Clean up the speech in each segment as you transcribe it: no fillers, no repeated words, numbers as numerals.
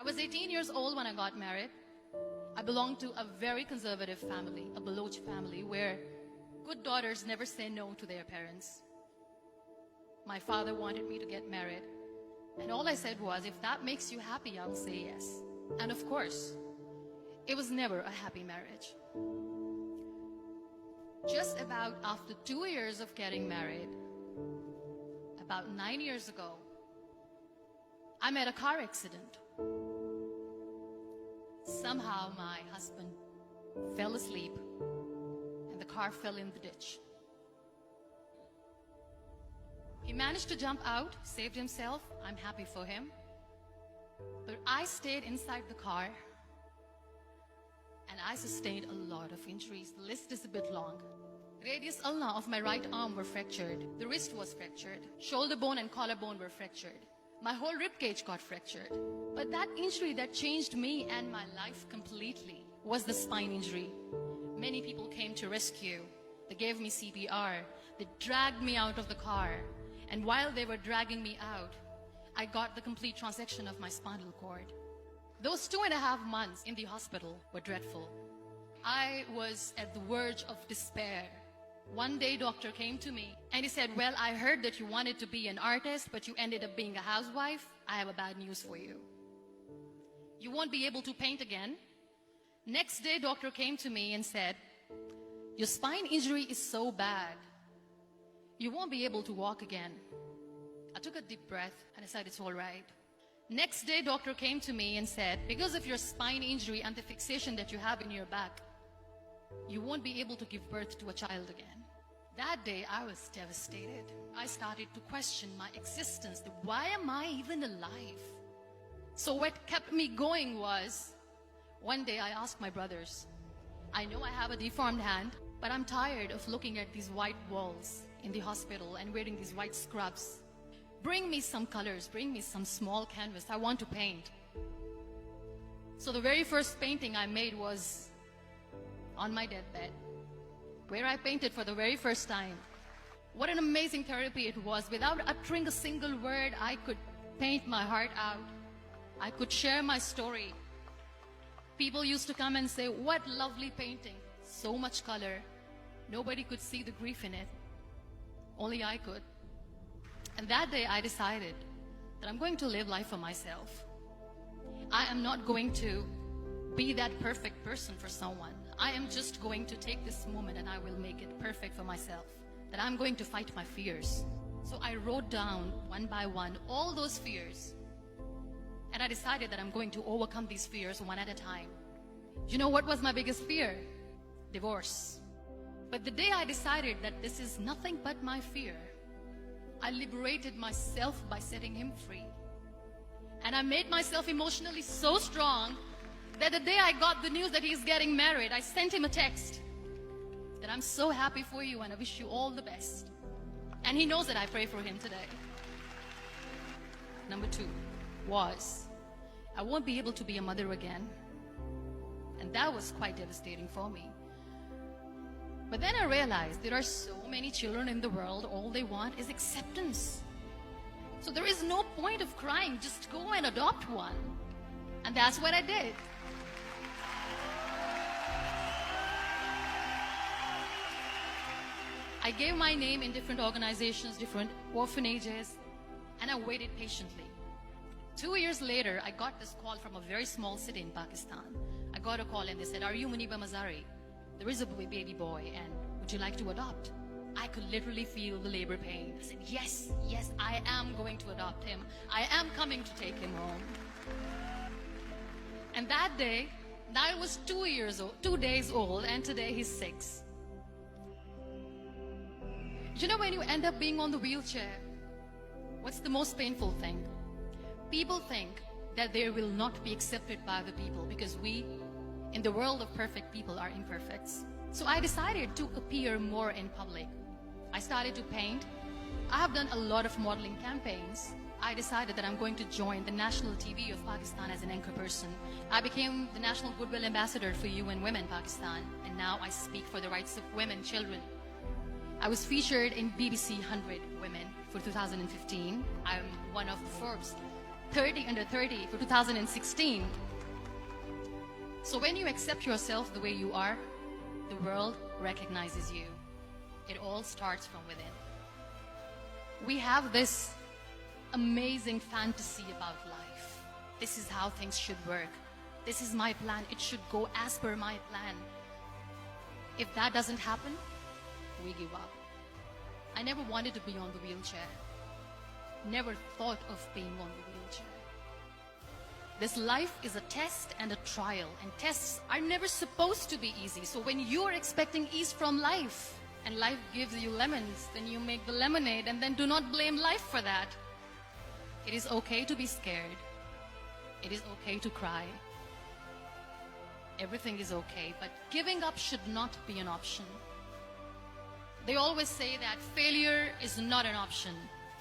I was 18 years old when I got married. I belonged to a very conservative family, a Baloch family, where good daughters never say no to their parents. My father wanted me to get married, and all I said was, if that makes you happy, I'll say yes. And of course, it was never a happy marriage. Just about after 2 years of getting married, about 9 years ago, I met a car accident. Somehow my husband fell asleep and the car fell in the ditch. He managed to jump out, saved himself. I'm happy for him. But I stayed inside the car and I sustained a lot of injuries. The list is a bit long. Radius ulna of my right arm were fractured. The wrist was fractured. Shoulder bone and collarbone were fractured. My whole rib cage got fractured. But that injury that changed me and my life completely was the spine injury. Many people came to rescue. They gave me CPR. They dragged me out of the car. And while they were dragging me out, I got the complete transection of my spinal cord. Those 2.5 months in the hospital were dreadful. I was at the verge of despair. One day, doctor came to me and he said, well, I heard that you wanted to be an artist, but you ended up being a housewife. I have a bad news for you. You won't be able to paint again. Next day, doctor came to me and said, your spine injury is so bad, you won't be able to walk again. I took a deep breath and I said, it's all right. Next day, doctor came to me and said, because of your spine injury and the fixation that you have in your back, you won't be able to give birth to a child again. That day, I was devastated. I started to question my existence. Why am I even alive? So what kept me going was, one day I asked my brothers, I know I have a deformed hand, but I'm tired of looking at these white walls in the hospital and wearing these white scrubs. Bring me some colors, bring me some small canvas. I want to paint. So the very first painting I made was on my deathbed, where I painted for the very first time. What an amazing therapy it was. Without uttering a single word, I could paint my heart out. I could share my story. People used to come and say, what lovely painting. So much color. Nobody could see the grief in it. Only I could. And that day I decided that I'm going to live life for myself. I am not going to be that perfect person for someone. I am just going to take this moment and I will make it perfect for myself. That I'm going to fight my fears. So I wrote down one by one all those fears. And I decided that I'm going to overcome these fears one at a time. You know what was my biggest fear? Divorce. But the day I decided that this is nothing but my fear, I liberated myself by setting him free. And I made myself emotionally so strong that the day I got the news that he's getting married, I sent him a text that I'm so happy for you and I wish you all the best. And he knows that I pray for him today. Number 2 was, I won't be able to be a mother again. And that was quite devastating for me. But then I realized there are so many children in the world, all they want is acceptance. So there is no point of crying, just go and adopt one. And that's what I did. I gave my name in different organizations, different orphanages, and I waited patiently. 2 years later, I got this call from a very small city in Pakistan. I got a call and they said, are you Muniba Mazari? There is a baby boy and would you like to adopt? I could literally feel the labor pain. I said, yes, I am going to adopt him. I am coming to take him home. And that day, I was 2 days old, and today he's 6. You know, when you end up being on the wheelchair, what's the most painful thing? People think that they will not be accepted by the people because we, in the world of perfect people, are imperfects. So I decided to appear more in public. I started to paint. I have done a lot of modeling campaigns. I decided that I'm going to join the national TV of Pakistan as an anchor person. I became the National Goodwill Ambassador for UN Women Pakistan, and now I speak for the rights of women, children. I was featured in BBC 100 Women for 2015. I'm one of the Forbes 30 under 30 for 2016. So when you accept yourself the way you are, the world recognizes you. It all starts from within. We have this amazing fantasy about life. This is how things should work. This is my plan. It should go as per my plan. If that doesn't happen, we give up. I never wanted to be on the wheelchair. Never thought of being on the wheelchair. This life is a test and a trial, and tests are never supposed to be easy. So when you are expecting ease from life, and life gives you lemons, then you make the lemonade, and then do not blame life for that. It is okay to be scared. It is okay to cry. Everything is okay, but giving up should not be an option. They always say that failure is not an option.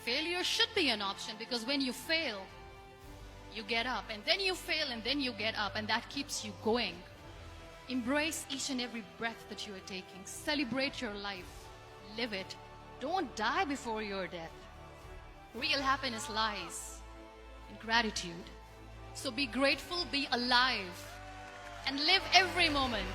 Failure should be an option, because when you fail, you get up, and then you fail, and then you get up, and that keeps you going. Embrace each and every breath that you are taking. Celebrate your life. Live it. Don't die before your death. Real happiness lies in gratitude. So be grateful, be alive, and live every moment.